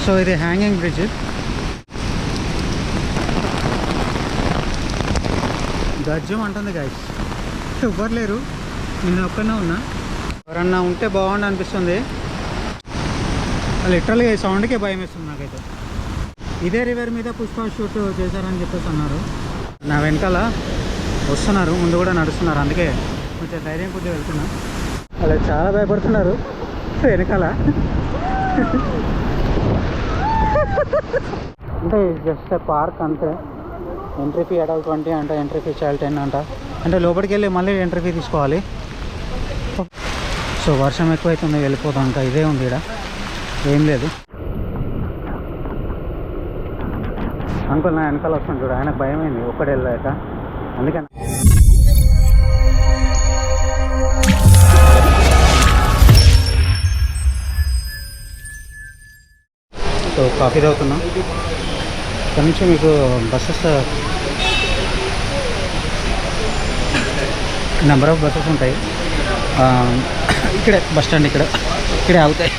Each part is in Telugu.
సో ఇది హ్యాంగింగ్ బ్రిడ్జ్. గజ్జం అంటుంది గైస్, ఎవ్వరు లేరు, నేను ఒక్కనే ఉన్నా. ఎవరన్నా ఉంటే బాగుండు అనిపిస్తుంది. లిటరల్గా ఈ సౌండ్కే భయం వేస్తుంది నాకైతే. ఇదే రివర్ మీద పుష్ప షూట్ చేశారని చెప్పేసి అన్నారు. నా వెనకాల వస్తున్నారు, ముందు కూడా నడుస్తున్నారు, అందుకే కొంచెం ధైర్యం కొద్దిగా వెళ్తున్నా. అలా చాలా భయపడుతున్నారు వెనకాల. అంటే జస్ట్ పార్క్ అంతే. ఎంట్రీ ఫీ అడల్ట్ 20 అంట, ఎంట్రీ ఫీ చైల్డ్ 10 అంట. అంటే లోపలికి వెళ్ళి మళ్ళీ ఎంట్రీ ఫీ తీసుకోవాలి. సో వర్షం ఎక్కువైతుంది, వెళ్ళిపోతాం. ఇంకా ఇదే ఉంది, ఇక్కడ ఏం లేదు. అంకుల్ నా వెనకాల వస్తుంది చూడు, ఆయనకు భయమైంది ఒక్కడే వెళ్ళాక, అందుకని. సో కాఫీ తాగుతున్నాం. ఇక్కడ నుంచి మీకు బస్సెస్, నెంబర్ ఆఫ్ బస్సెస్ ఉంటాయి. ఇక్కడే బస్ స్టాండ్, ఇక్కడే ఆగుతాయి.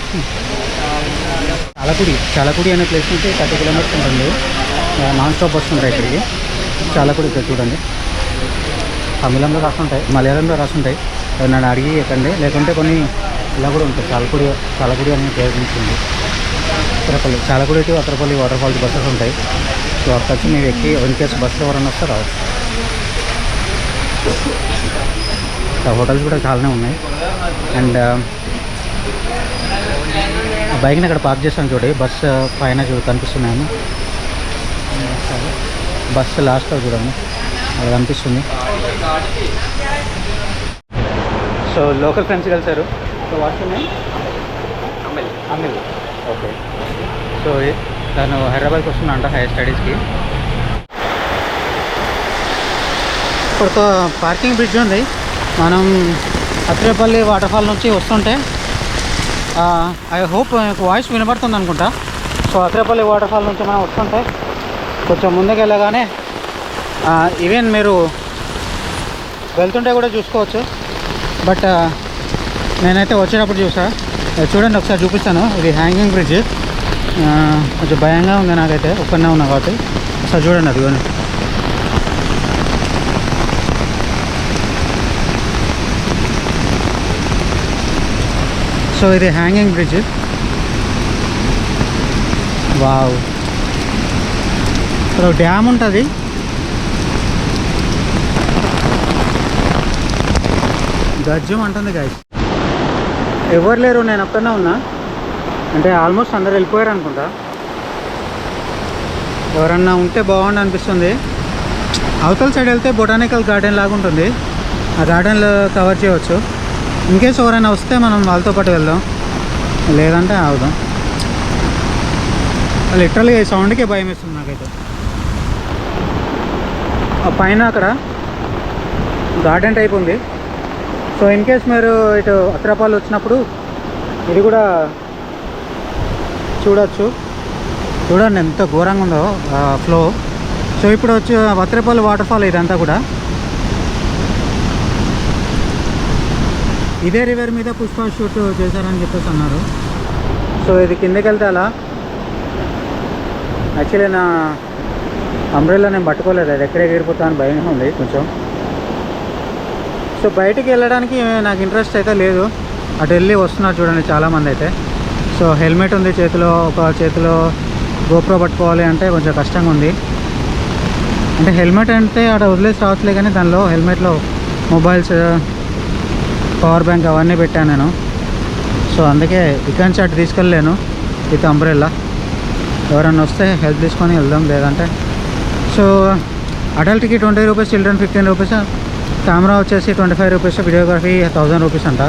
చాలకుడి అనే ప్లేస్ నుంచి 30 కిలోమీటర్స్ ఉంటుంది. నాన్ స్టాప్ బస్సు ఉంటాయి ఇక్కడికి. చాలకుడి ఇక్కడ చూడండి, తమిళంలో రాస్తుంటాయి, మలయాళంలో రాస్తుంటాయి. నన్ను అడిగి ఎక్కండి, లేకుంటే కొన్ని ఇలా కూడా ఉంటాయి. చాలకుడి అనే ప్లేస్ ఉంటుంది. Athirappilly, Chalakudy to Athirappilly water falls buses ఉంటాయి. సో అక్కడ వచ్చి మీరు ఎక్కి ఇన్ కేసు బస్సులో ఎవరైనా వస్తే రావచ్చు. హోటల్స్ కూడా చాలానే ఉన్నాయి. అండ్ బైక్ని అక్కడ పార్క్ చేస్తాను చూడండి, బస్సు పైన కనిపిస్తున్నాము. బస్సు లాస్ట్లో చూడండి, అక్కడ కనిపిస్తుంది. సో లోకల్ ఫ్రెండ్స్ కలిసారు. So what's name? అమిల్. ఓకే. సో తను హైదరాబాద్కి వస్తున్నా హైయర్ స్టడీస్కి. ఇప్పుడు పార్కింగ్ బ్రిడ్జ్ ఉంది. మనం అత్రేపల్లి వాటర్ ఫాల్ నుంచి వస్తుంటే, ఐ హోప్ మీకు వాయిస్ వినబడుతుంది అనుకుంటా. సో అత్రేపల్లి వాటర్ ఫాల్ నుంచి మనం వస్తుంటే కొంచెం ముందుకు వెళ్ళగానే ఈవెన్ మీరు వెళ్తుంటే కూడా చూసుకోవచ్చు. బట్ నేనైతే వచ్చేటప్పుడు చూసా. చూడండి ఒకసారి చూపిస్తాను. ఇది హ్యాంగింగ్ బ్రిడ్జ్. కొంచెం భయంగా ఉంది నాకైతే, ఒక్కనే ఉన్నా కాబట్టి. ఒకసారి చూడండి, అదిగోని. సో ఇది హ్యాంగింగ్ బ్రిడ్జ్. వావ్, ఇక్కడ డ్యామ్ ఉంటుంది. గజ్జం అంటుంది గైస్, ఎవరు లేరు, నేను ఒక్కనే ఉన్నా. అంటే ఆల్మోస్ట్ అందరు వెళ్ళిపోయారు అనుకుంటా. ఎవరన్నా ఉంటే బాగుండు అనిపిస్తుంది. అవతల సైడ్ వెళ్తే బొటానికల్ గార్డెన్ లాగా ఉంటుంది, ఆ గార్డెన్లో కవర్ చేయవచ్చు. ఇన్కేస్ ఎవరైనా వస్తే మనం వాళ్ళతో పాటు వెళ్దాం, లేదంటే ఆగుదాం. లిటరల్గా ఈ సౌండ్కే భయం వేస్తుంది నాకైతే. పైన అక్కడ గార్డెన్ టైప్ ఉంది. సో ఇన్కేస్ మీరు ఇటు అత్రపాలు వచ్చినప్పుడు ఇది కూడా చూడొచ్చు. చూడండి ఎంత ఘోరంగా ఉందో ఫ్లో. సో ఇప్పుడు వచ్చి అత్రపాలు వాటర్ ఫాల్ ఇదంతా కూడా ఇదే రివర్ మీద పుష్ప షూట్ చేశారని చెప్పేసి అన్నారు. సో ఇది కిందకి వెళ్తే అలా. యాక్చువల్లీ నా అంబ్రెల్లా నేను పట్టుకోలేదు, అది ఎక్కడ ఎగిరిపోతా అని భయంగా ఉంది కొంచెం. సో బయటికి వెళ్ళడానికి నాకు ఇంట్రెస్ట్ అయితే లేదు. అటు వెళ్ళి వస్తున్నారు చూడండి చాలామంది అయితే. సో హెల్మెట్ ఉంది చేతిలో, ఒక చేతిలో గోప్రో పట్టుకోవాలి అంటే కొంచెం కష్టంగా ఉంది. అంటే హెల్మెట్ అంటే అక్కడ వదిలేసి రావట్లే, కానీ దానిలో హెల్మెట్లో మొబైల్స్, పవర్ బ్యాంక్ అవన్నీ పెట్టాను నేను. సో అందుకే ఇక్కడి నుంచి అటు తీసుకెళ్ళలేను విత్ అంబ్రెల్లా. ఎవరన్నా వస్తే హెల్ప్ తీసుకొని వెళ్దాం, లేదంటే. సో అడల్ట్కి 20 రూపీస్, చిల్డ్రన్ 15 రూపీస్, కెమెరా వచ్చేసి 25 రూపీస్, వీడియోగ్రఫీ 1000 రూపీస్ అంట.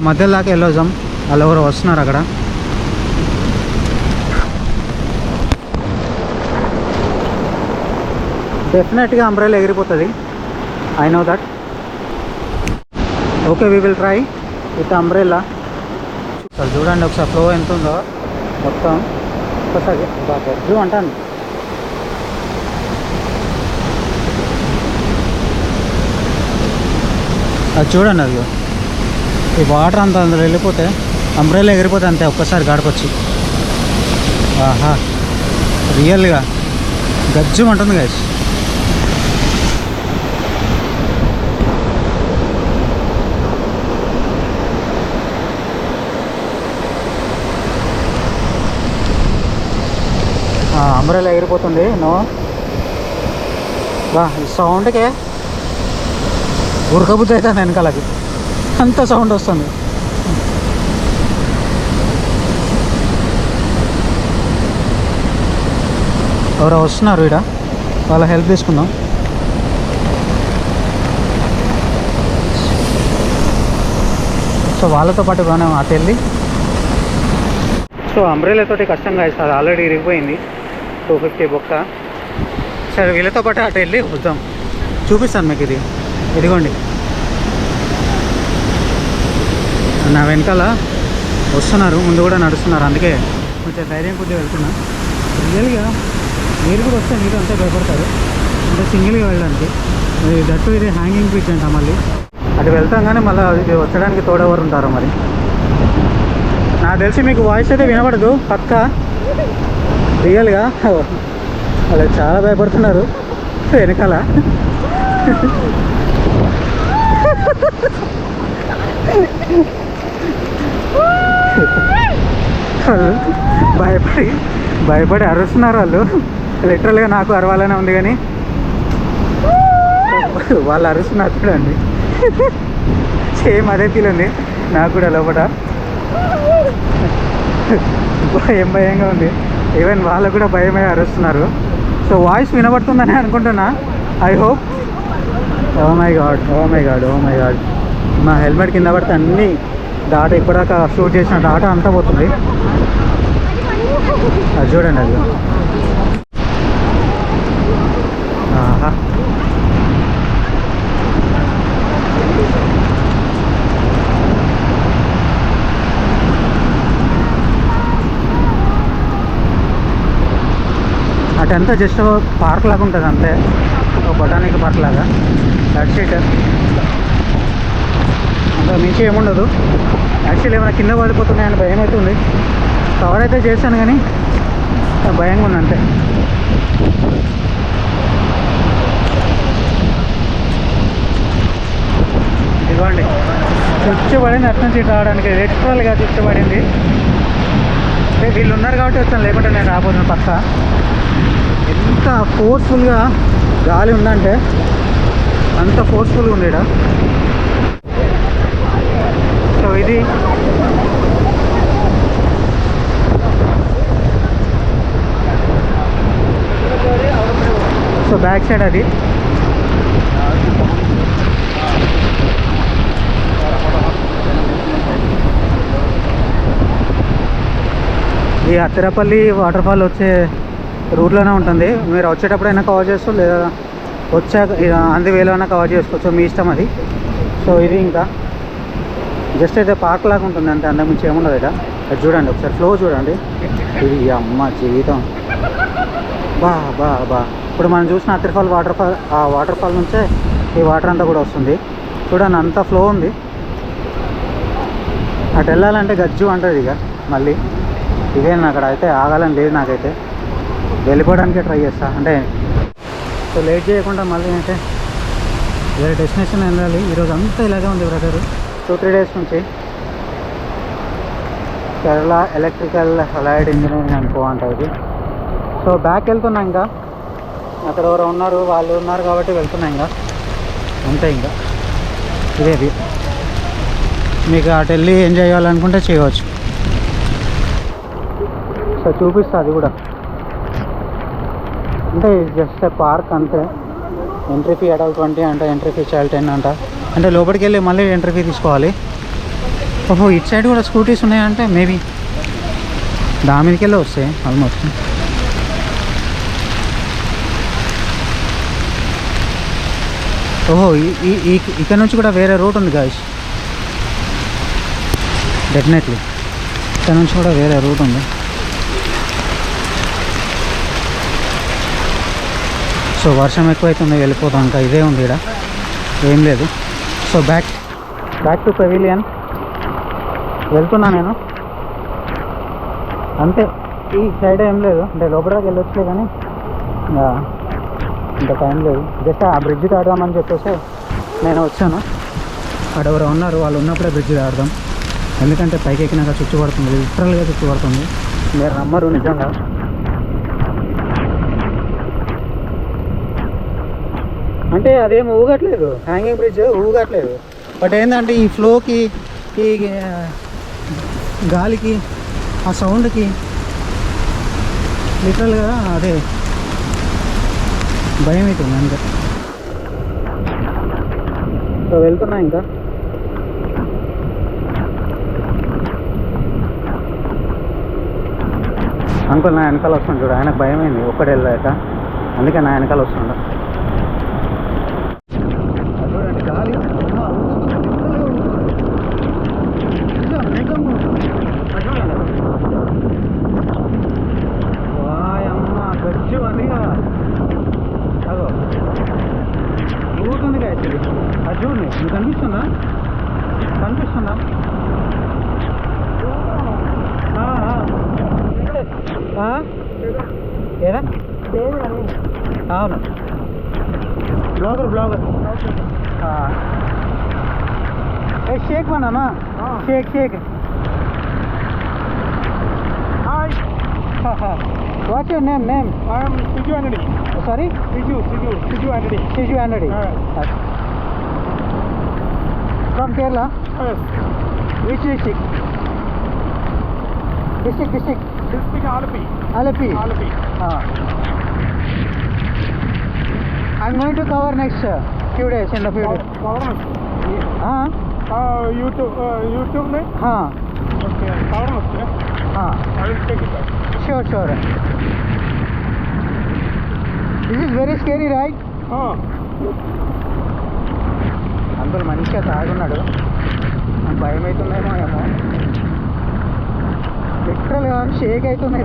మధ్యలో దాకా వెళ్ళొద్దాం, వాళ్ళు ఎవరు వస్తున్నారు అక్కడ. డెఫినెట్గా అంబ్రెల్లా ఎగిరిపోతుంది, I know that. Okay, we will try with umbrella. Sir చూడండి ఒకసారి ఫ్లో ఎంత ఉందో మొత్తం. ఒకసారి గజ్జు అంటాను. అది చూడండి, అది ఈ వాటర్ అంతా అందులో వెళ్ళిపోతే అంబ్రెల్లా ఎగిరిపోతే అంతే ఒక్కసారి గాడికొచ్చి. ఆహా, రియల్గా గజ్జుమంటుంది గైస్. అంబ్రెలా ఎగిరిపోతుంది. నో బా, ఈ సౌండ్కే ఉరకబుద్ధి అవుతుంది వెనకాలకి, అంత సౌండ్ వస్తుంది. ఎవరో వస్తున్నారు ఇక్కడ, వాళ్ళ హెల్ప్ తీసుకుందాం. సో వాళ్ళతో పాటు మనం అటు వెళ్ళి, సో అంబ్రెలా తోటి కష్టంగా ఇస్తుంది, ఆల్రెడీ ఇరిగిపోయింది 250 బొక్క. సరే వీళ్ళతో పాటు అటు వెళ్ళి వద్దాం, చూపిస్తాను మీకు. ఇదిగోండి నా వెనకాల వస్తున్నారు, ముందు కూడా నడుస్తున్నారు, అందుకే కొంచెం ధైర్యం కొద్దిగా వెళ్తున్నా. రియల్గా మీరు కూడా వస్తే మీరు అంతే భయపడతారు, అంటే సింగిల్గా వెళ్ళడానికి. దట్టు ఇది హ్యాంగింగ్ బ్రిడ్జ్ అంట, మళ్ళీ అటు వెళ్తాం కానీ మళ్ళీ ఇది వచ్చడానికి తోడెవరు ఉంటారు మరి. నాకు తెలిసి మీకు వాయిస్ అయితే వినపడదు పక్క, రియల్గా వాళ్ళు చాలా భయపడుతున్నారు వెనకాల. భయపడి అరుస్తున్నారు వాళ్ళు. లిటరల్గా నాకు అరవాలనే ఉంది కానీ వాళ్ళు అరుస్తున్నారు చూడండి. సేమ్ అదే ఫీల్ ఉంది నాకు కూడా లోపల. భయంగా ఉంది, ఈవెన్ వాళ్ళకు కూడా భయమే అరుస్తున్నారు. సో వాయిస్ వినబడుతుందని అనుకుంటున్నా, I hope. Oh my God, oh my God, oh my God. మా హెల్మెట్ కింద పడితే అన్నీ డాటా, ఇప్పటిదాకా షూట్ చేసిన డాటా అంతా పోతుంది. అది చూడండి, అది ఆహా. అటంతా జస్ట్ పార్క్ లాగా ఉంటుంది అంతే, ఒక బొటానిక్ పార్క్ లాగా. దట్ షీట్ అంత మించి ఏముండదు. యాక్చువల్లీ ఏమైనా కింద పడిపోతున్నాయని భయం అవుతుంది. కవర్ అయితే చేశాను కానీ భయంగా ఉంది అంతే. ఇదిగోండి చుచ్చుబడింది, అటు నుంచి రావడానికి లిటరల్గా చుచ్చుబడింది. వీళ్ళు ఉన్నారు కాబట్టి వచ్చాను, లేకుంటే నేను రాబోతున్నాను పక్క. ఎంత ఫోర్స్ఫుల్గా గాలి ఉందంటే అంత ఫోర్స్ఫుల్గా ఉంది ఇక్కడ. సో ఇది సో బ్యాక్ సైడ్ అది. ఈ అత్తిరపల్లి వాటర్ ఫాల్ వచ్చే రూట్లోనే ఉంటుంది. మీరు వచ్చేటప్పుడైనా కవర్ చేస్తూ, లేదా వచ్చాక అంది వేలోనే కవర్ చేసుకోవచ్చు, మీ ఇష్టం అది. సో ఇది ఇంకా జస్ట్ అయితే పార్క్ లాగా ఉంటుంది అంతే, అంతకుమించి ఏముండదు ఇక్కడ. అది చూడండి ఒకసారి, ఫ్లో చూడండి. ఇది అమ్మ జీవితం. బా బా బా. ఇప్పుడు మనం చూసిన అత్తిరపల్లి వాటర్ ఫాల్, ఆ వాటర్ ఫాల్ నుంచే ఈ వాటర్ అంతా కూడా వస్తుంది. చూడండి అంత ఫ్లో ఉంది. అటు వెళ్ళాలంటే గజ్జు అంటుంది ఇక మళ్ళీ. ఇదేనా అక్కడ అయితే ఆగాలని లేదు నాకైతే, వెళ్ళిపోవడానికే ట్రై చేస్తా. అంటే సో లేట్ చేయకుండా మళ్ళీ అయితే వేరే డెస్టినేషన్ వెళ్ళాలి. ఈరోజు అంతా ఇలాగే ఉంది బ్రదర్, 2-3 డేస్ నుంచి. కేరళ ఎలక్ట్రికల్ అలైడ్ ఇంజనీరింగ్ అనుకో అంటుంది. సో బ్యాక్ వెళ్తున్నా, ఇంకా అక్కడ ఎవరు ఉన్నారు, వాళ్ళు ఉన్నారు కాబట్టి వెళ్తున్నా ఇంకా అంతే. ఇంకా ఇదేది మీకు అటు వెళ్ళి ఎంజాయ్ చేయాలనుకుంటే చేయవచ్చు. సో చూపిస్తా అది కూడా, అంటే జస్ట్ పార్క్ అంతే. ఎంట్రీ ఫీ అడల్ట్ 20 అంట, ఎంట్రీ ఫీ చైల్డ్ 10 అంట. అంటే లోపలికి వెళ్ళి మళ్ళీ ఎంట్రీ ఫీ తీసుకోవాలి. ఓహో ఇటు సైడ్ కూడా స్కూటీస్ ఉన్నాయంటే మేబీ దాని మీదకి వెళ్ళి వస్తాయి ఆల్మోస్ట్. ఓహో ఇక్కడ నుంచి కూడా వేరే రూట్ ఉంది గాయ్స్, డెఫినెట్లీ ఇక్కడ నుంచి కూడా వేరే రూట్ ఉంది. సో వర్షం ఎక్కువైతుంది, వెళ్ళిపోతాం. ఇంకా ఇదే ఉంది ఇక్కడ, ఏం లేదు. సో బ్యాక్ టు పెవిలియన్ వెళ్తున్నా నేను అంతే. ఈ సైడ్ ఏం లేదు, అంటే లోపలికి వెళ్ళొచ్చే కానీ ఇంకా ఇంత టైం లేదు. జస్ట్ ఆ బ్రిడ్జ్ దాడదామని చెప్పేసి నేను వచ్చాను. అక్కడెవరో ఉన్నారు, వాళ్ళు ఉన్నప్పుడే బ్రిడ్జ్ దాడదాం. ఎందుకంటే పైకి ఎక్కినాక చుచ్చు పడుతుంది, లిటరల్గా చుచ్చు పడుతుంది. మీరు నమ్మరు నిజంగా. అంటే అదేం ఊగట్లేదు, హ్యాంగింగ్ బ్రిడ్జ్ ఊగట్లేదు. బట్ ఏంటంటే ఈ ఫ్లోకి, ఈ గాలికి, ఆ సౌండ్కి లిటరల్గా అదే భయం అవుతుంది అంతే. సో వెళ్తున్నా ఇంకా. అంకుల్ నా వెనకాల వస్తుంది చూడు, ఆయనకు భయమైంది ఒక్కడే వెళ్ళాక, అందుకే నా వెనకాల వస్తుండ. చూడండి గాలి వాయమ్మ గచ్చు అదిగా అదో ఊరుతుంది యాక్చువల్లీ. అది చూడండి, మీకు కనిపిస్తుందా? కనిపిస్తుందా? ఏరా అవును, బ్లాగర్ షేక్ మనమా, shake hi. What's your name? I am Siju Anadi. Sorry, Siju Anadi. Siju Anadi. From Kerala? Yes. Which district? District. District Alapi. Alapi. Ah. I'm going to cover next few days in the few days. Government. YouTube में? हाँ. Okay. Government में? हाँ. I will take it back. Sure. This is very scary, right? అందులో మంచిగా తాగున్నాడు, నాకు భయం అవుతుందేమో ఏమో. లిటరల్గా షేక్ అవుతుంది,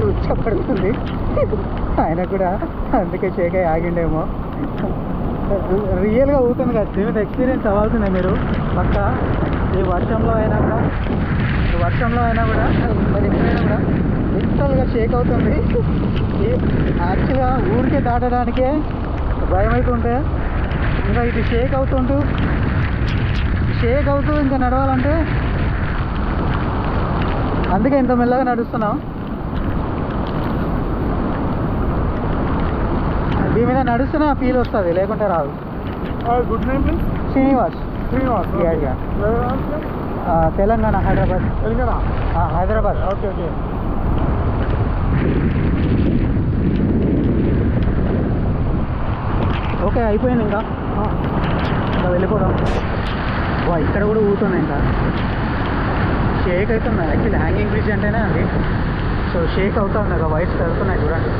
ఉచ్చపడుతుంది ఆయన కూడా, అందుకే షేక్ అయి ఆగిండేమో. రియల్గా ఊతుంది కదా, దీని ఎక్స్పీరియన్స్ అవ్వాల్సిందే మీరు పక్క. ఈ వర్షంలో అయినా కూడా మరి ఎక్కడైనా కూడా లిటరల్గా షేక్ అవుతుంది. యాక్చువల్గా ఊరికే దాటడానికే భయం అవుతుంటే, ఇంకా ఇది షేక్ అవుతూ ఇంకా నడవాలంటే, అందుకే ఇంత మెల్లగా నడుస్తున్నాం. దీని మీద నడుస్తున్నా ఫీల్ వస్తుంది, లేకుంటే రాదు. Good name please? Srinivas. Telangana, Hyderabad. Hyderabad. Okay. Okay అయిపోయింది ఇంకా వెళ్ళిపోవడం. ఇక్కడ కూడా ఊతున్నాయి, ఇంకా షేక్ అవుతున్నాయి. యాక్చువల్లీ హ్యాంగింగ్ బ్రిడ్జ్ అంటేనే అది. సో షేక్ అవుతుంది, వైట్స్ తగ్గుతున్నాయి చూడండి,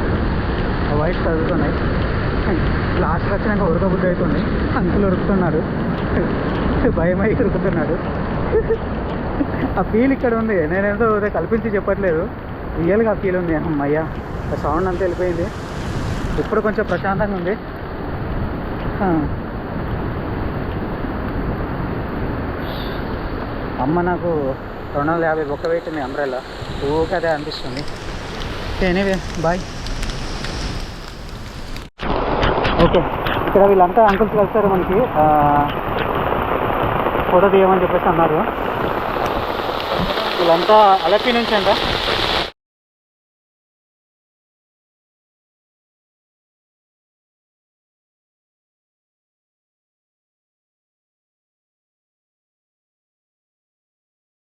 వైట్స్ తగ్గుతున్నాయి. లాస్ట్కి వచ్చినాక ఉరకబుద్ధి అవుతుంది. అంకులు ఉరుకుతున్నాడు, భయమై ఉరుకుతున్నాడు. ఆ ఫీల్ ఇక్కడ ఉంది, నేనేదో కల్పించి చెప్పట్లేదు, రియల్గా ఆ ఫీల్ ఉంది. అమ్మయ్య, ఆ సౌండ్ అంతా వెళ్ళిపోయింది. ఇప్పుడు కొంచెం ప్రశాంతంగా ఉంది. అమ్మ నాకు 250 బొక్క పెట్టింది అంబ్రెల్లా, ఊకదే అనిపిస్తుంది. Anyway bye. ఓకే, ఇక్కడ వీళ్ళంతా అంకుల్స్ కలిసారు, మనకి ఫోటో తీయమని చెప్పేసి అన్నారు. వీళ్ళంతా అలపి నుంచి అంట.